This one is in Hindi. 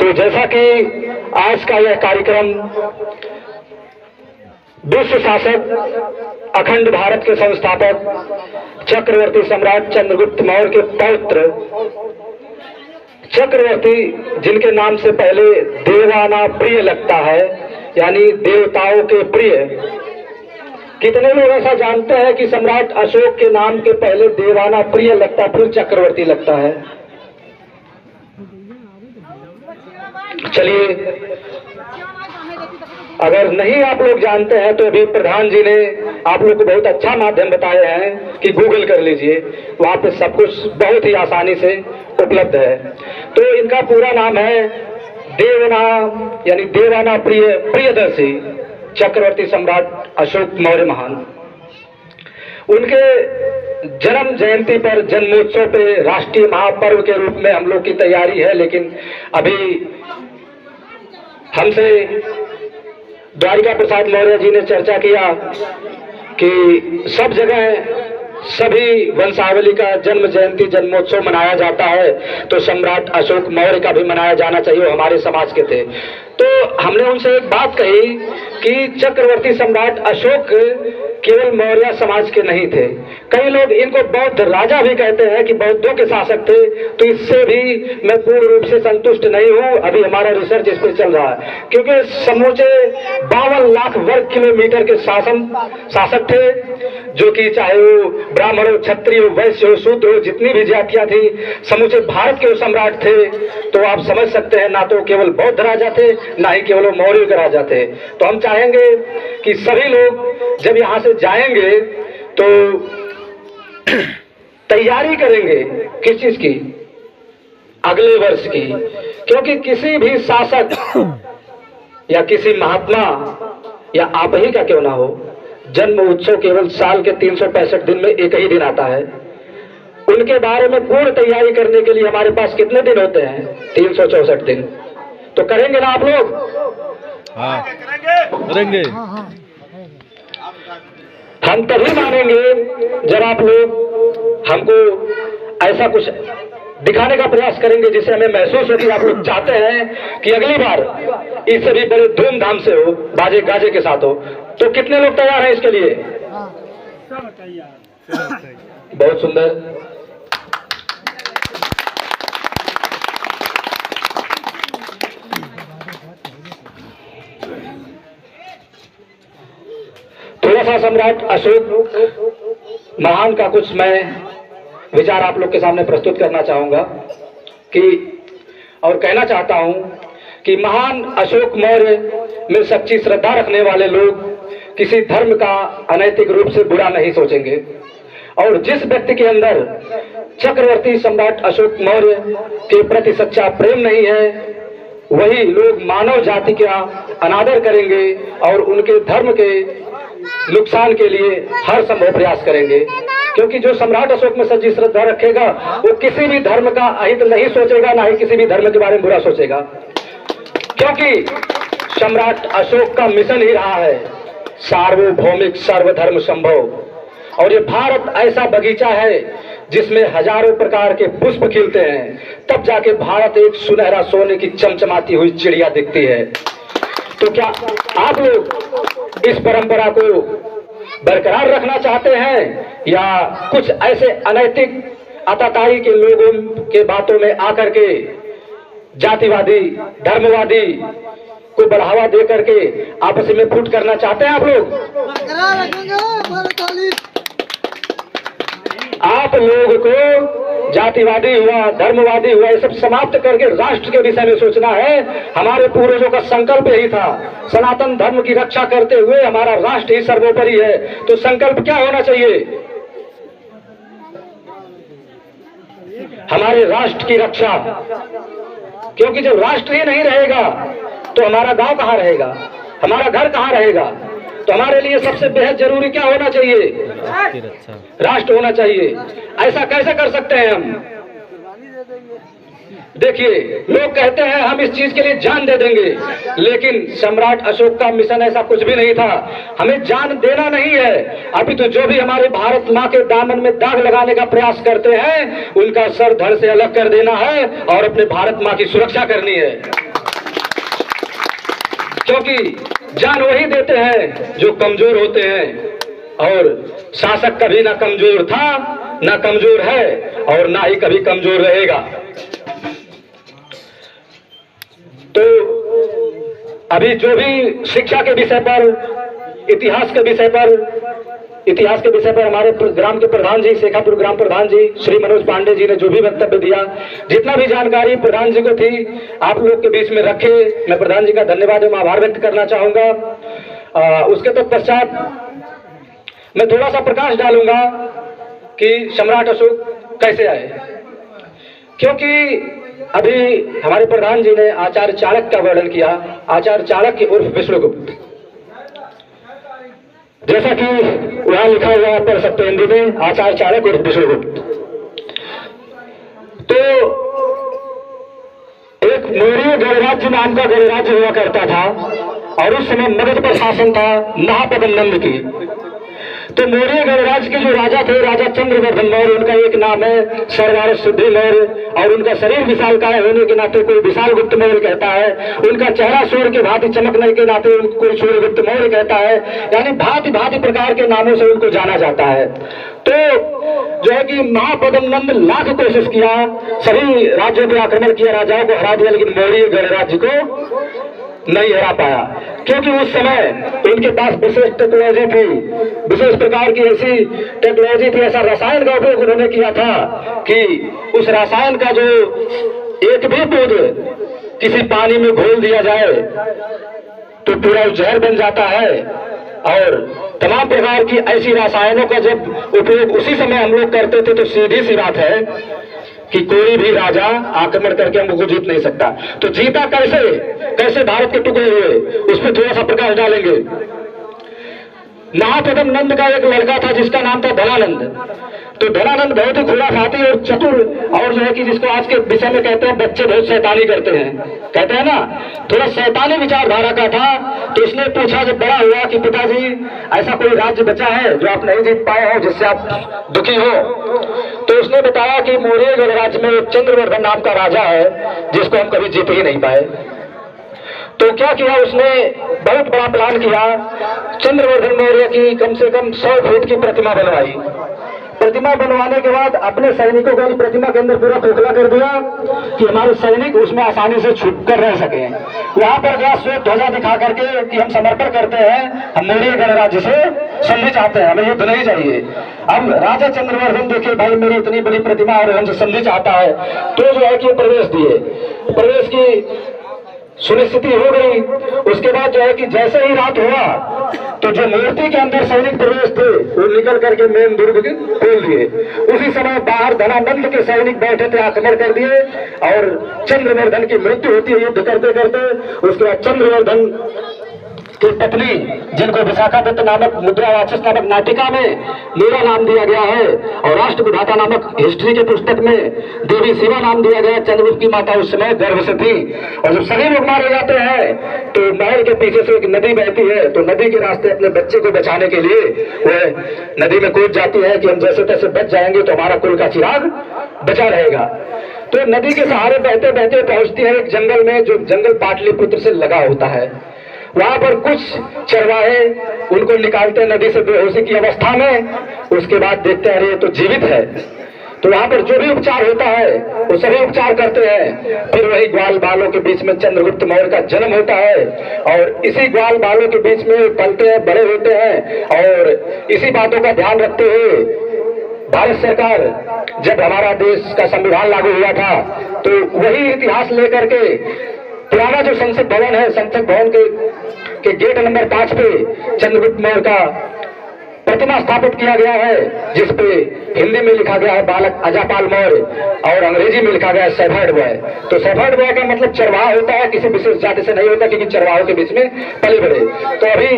तो जैसा कि आज का यह कार्यक्रम विश्व शासक अखंड भारत के संस्थापक चक्रवर्ती सम्राट चंद्रगुप्त मौर्य के पौत्र चक्रवर्ती, जिनके नाम से पहले देवाना प्रिय लगता है, यानी देवताओं के प्रिय। कितने लोग ऐसा जानते हैं कि सम्राट अशोक के नाम के पहले देवाना प्रिय लगता, फिर चक्रवर्ती लगता है? चलिए, अगर नहीं आप लोग जानते हैं तो अभी प्रधान जी ने आप लोग को बहुत अच्छा माध्यम बताए हैं कि गूगल कर लीजिए, वहां पे सब कुछ बहुत ही आसानी से उपलब्ध है। तो इनका पूरा नाम है देवना, यानी देवाना प्रिय प्रियदर्शी चक्रवर्ती सम्राट अशोक मौर्य महान। उनके जन्म जयंती पर, जन्मोत्सव पे राष्ट्रीय महापर्व के रूप में हम लोग की तैयारी है, लेकिन अभी हमसे द्वारिका प्रसाद मौर्य जी ने चर्चा किया कि सब जगह सभी वंशावली का जन्म जयंती जन्मोत्सव मनाया जाता है, तो सम्राट अशोक मौर्य का भी मनाया जाना चाहिए, वो हमारे समाज के थे। तो हमने उनसे एक बात कही कि चक्रवर्ती सम्राट अशोक केवल मौर्य समाज के नहीं थे। कई लोग इनको बौद्ध राजा भी कहते हैं कि बौद्धों के शासक थे, तो इससे भी मैं पूर्ण रूप से संतुष्ट नहीं हूं। अभी हमारा रिसर्च इस पर चल रहा है, क्योंकि समूचे 52 लाख वर्ग किलोमीटर के शासक थे, जो कि चाहे वो ब्राह्मण हो, क्षत्रिय हो, वैश्य हो, शूद्र हो, जितनी भी जातियां थी, समूचे भारत के सम्राट थे। तो आप समझ सकते हैं, ना तो केवल बौद्ध राजा थे, ना ही केवल मौर्य के राजा थे। तो हम चाहेंगे कि सभी लोग जब यहाँ से जाएंगे तो तैयारी करेंगे किस चीज की? अगले वर्ष की। क्योंकि किसी भी शासक या किसी महात्मा या आप ही का क्यों ना हो, जन्म उत्सव केवल साल के 365 दिन में एक ही दिन आता है। उनके बारे में पूर्ण तैयारी करने के लिए हमारे पास कितने दिन होते हैं? 364 दिन। तो करेंगे ना आप लोग? हाँ, करेंगे। हम तभी मानेंगे जब आप लोग हमको ऐसा कुछ दिखाने का प्रयास करेंगे जिससे हमें महसूस हो कि आप लोग चाहते हैं कि अगली बार इससे भी बड़े धूमधाम से हो, बाजे गाजे के साथ हो। तो कितने लोग तैयार हैं इसके लिए? बहुत सुंदर। थोड़ा सा सम्राट अशोक महान का कुछ मैं विचार आप लोग के सामने प्रस्तुत करना चाहूंगा कि, और कहना चाहता हूं कि महान अशोक मौर्य में सच्ची श्रद्धा रखने वाले लोग किसी धर्म का अनैतिक रूप से बुरा नहीं सोचेंगे। और जिस व्यक्ति के अंदर चक्रवर्ती सम्राट अशोक मौर्य के प्रति सच्चा प्रेम नहीं है, वही लोग मानव जाति का अनादर करेंगे और उनके धर्म के नुकसान के लिए हर संभव प्रयास करेंगे। क्योंकि जो सम्राट अशोक में सच्ची श्रद्धा रखेगा वो किसी भी धर्म का अहित नहीं सोचेगा, ना ही किसी भी धर्म के बारे में बुरा सोचेगा। क्योंकि सम्राट अशोक का मिशन ही रहा है सार्वभौमिक सर्वधर्म संभव। और ये भारत ऐसा बगीचा है जिसमें हजारों प्रकार के पुष्प खिलते हैं, तब जाके भारत एक सुनहरा सोने की चमचमाती हुई चिड़िया दिखती है। तो क्या आप लोग इस परंपरा को बरकरार रखना चाहते हैं, या कुछ ऐसे अनैतिक आताताई के लोगों के बातों में आकर के जातिवादी धर्मवादी को बढ़ावा दे करके आपस में फूट करना चाहते हैं आप लोग? आप लोग को जातिवादी हुआ, धर्मवादी हुआ, ये सब समाप्त करके राष्ट्र के विषय में सोचना है। हमारे पूर्वजों का संकल्प यही था, सनातन धर्म की रक्षा करते हुए हमारा राष्ट्र ही सर्वोपरि है। तो संकल्प क्या होना चाहिए? हमारे राष्ट्र की रक्षा। क्योंकि जब राष्ट्र ही नहीं रहेगा तो हमारा गांव कहाँ रहेगा, हमारा घर कहाँ रहेगा? तो हमारे लिए सबसे बेहद जरूरी क्या होना चाहिए? राष्ट्र होना चाहिए। ऐसा कैसे कर सकते हैं हम? देखिए, लोग कहते हैं हम इस चीज के लिए जान दे देंगे, लेकिन सम्राट अशोक का मिशन ऐसा कुछ भी नहीं था। हमें जान देना नहीं है, अभी तो जो भी हमारे भारत माँ के दामन में दाग लगाने का प्रयास करते हैं उनका सर धड़ से अलग कर देना है और अपने भारत माँ की सुरक्षा करनी है। क्योंकि जान वही देते हैं जो कमजोर होते हैं, और शासक कभी ना कमजोर था, ना कमजोर है, और ना ही कभी कमजोर रहेगा। तो अभी जो भी शिक्षा के विषय पर, इतिहास के विषय पर हमारे ग्राम के प्रधान जी, शेखापुर ग्राम प्रधान जी श्री मनोज पांडे जी ने जो भी वक्तव्य दिया, जितना भी जानकारी प्रधान जी को थी, आप लोग के बीच में रखे। मैं प्रधान जी का धन्यवाद एवं आभार व्यक्त करना चाहूंगा। उसके तत्पश्चात मैं थोड़ा सा प्रकाश डालूंगा कि सम्राट अशोक कैसे आए, क्योंकि अभी हमारे प्रधान जी ने आचार्य चाणक्य का वर्णन किया। आचार्य चाणक्य उर्फ विष्णुगुप्त, जैसा कि वहां लिखा हुआ आप पढ़ सकते हैं हिंदी में, आचार्य चाणक्य उर्फ विष्णुगुप्त। तो एक मौर्य गणराज्य नाम का गणराज्य हुआ करता था, और उस समय मगध पर शासन था महापद्म नंद की। तो मौर्य गणराज्य के जो राजा थे, राजा चंद्रवर्धन मौर्य, उनका एक नाम है सर्वार सिद्धि मौर्य, और उनका शरीर विशालकाय होने के नाते कोई विशाल गुप्त मौर्य कहता है। उनका चेहरा सूर्य के भांति चमकने के नाते उनको कोई सूर्य गुप्त मौर्य कहता है। यानी भांति भांति प्रकार के नामों से उनको जाना जाता है। तो जो है कि महापद्म नंद लाख कोशिश किया, सभी राज्यों पर आक्रमण किया, राजाओं को हरा दिया, लेकिन मौर्य गणराज्य को नहीं हरा पाया, क्योंकि उस समय उनके पास विशेष टेक्नोलॉजी थी, विशेष प्रकार की ऐसी टेक्नोलॉजी थी, ऐसा रसायन का उपयोग उन्होंने किया था कि उस रसायन का जो एक भी बूंद किसी पानी में घोल दिया जाए तो पूरा जहर बन जाता है। और तमाम प्रकार की ऐसी रसायनों का जब उपयोग उसी समय हम लोग करते थे, तो सीधी सी बात है कि कोई भी राजा आक्रमण करके हमको जीत नहीं सकता। तो जीता कैसे भारत के टुकड़े हुए, उस पर थोड़ा सा प्रकाश डालेंगे। महापद्म नंद का एक लड़का था जिसका नाम था धनानंद। तो धनानंद बहुत ही खुलाफाती और चतुर, और जो है कि जिसको आज के विषय में कहते हैं बच्चे बहुत शैतानी करते हैं, कहते हैं ना, थोड़ा शैतानी विचारधारा का था। तो इसने पूछा जब बड़ा हुआ कि पिताजी ऐसा कोई राज्य बचा है जो आप नहीं जीत पाए हो, जिससे आप दुखी हो? तो उसने बताया कि मौर्य गणराज्य में एक चंद्रवर्धन नाम का राजा है जिसको हम कभी जीत ही नहीं पाए। तो क्या किया उसने, बहुत बड़ा प्लान किया। चंद्रवर्धन मौर्य की कम से कम 100 फीट की प्रतिमा बनवाई। प्रतिमा बनवाने के बाद अपने सैनिकों को प्रतिमा के अंदर पूरा खोखला कर दिया कि हमारे सैनिक उसमें आसानी से छुप कर रह सके। वहां पर गया श्वेत ध्वजा दिखा करके कि हम समर्पण करते हैं, हम मौर्य गणराज्य से संधि चाहते हैं, हमें युद्ध नहीं चाहिए। अब राजा चंद्रवर्धन देखे भाई मेरी इतनी बड़ी प्रतिमा और हमसे संधि चाहता है, तो जो है कि प्रवेश दिए, प्रवेश की सुनिश्चिति हो गई। उसके बाद जो है कि जैसे ही रात हुआ तो जो मूर्ति के अंदर सैनिक प्रवेश थे वो निकल करके मेन दुर्ग खोल दिए। उसी समय बाहर धनानंद के सैनिक बैठे थे, आक्रमण कर दिए और चंद्रवर्धन की मृत्यु होती है युद्ध करते करते। उसके बाद चंद्रवर्धन की पत्नी, जिनको विशाखादत्त नामक मुद्रा राक्षस नामक नाटिका में मीरा नाम दिया गया है, और राष्ट्र विधाता नामक हिस्ट्री के पुस्तक में देवी शिवा नाम दिया गया। चंद्रगुप्त की माता उस समय गर्भ से थी। और जब सभी लोग मारे जाते हैं तो महल के पीछे से एक नदी बहती है, तो नदी के रास्ते अपने बच्चे को बचाने के लिए वह नदी में कूद जाती है कि हम जैसे तैसे बच जाएंगे तो हमारा कुल का चिराग बचा रहेगा। तो नदी के सहारे बहते बहते पहुंचती है एक जंगल में, जो जंगल पाटलिपुत्र से लगा होता है। वहां पर कुछ चरवाहे उनको निकालते हैं नदी से बेहोशी की अवस्था में। उसके बाद देखते हैं अरे तो जीवित है। तो वहां पर जो भी उपचार होता है वो सभी उपचार करते हैं। फिर वही ग्वाल बालों के बीच में चंद्रगुप्त मौर्य का जन्म होता है, और इसी ग्वाल बालों के बीच में पलते हैं, बड़े होते हैं। और इसी बातों का ध्यान रखते हुए भारत सरकार जब हमारा देश का संविधान लागू हुआ था, तो वही इतिहास लेकर के पुराना जो संसद भवन है, संसद भवन के गेट नंबर 5 पे चंद्रगुप्त मौर्य का प्रतिमा स्थापित किया गया है, जिसपे हिंदी में लिखा गया है बालक अजापाल मौर्य, और अंग्रेजी में लिखा गया है शेफर्ड बॉय। तो शेफर्ड बॉय का मतलब चरवाहा होता है, किसी विशेष जाति से नहीं होता, क्योंकि चरवाहों के बीच में पले बढ़े। तो अभी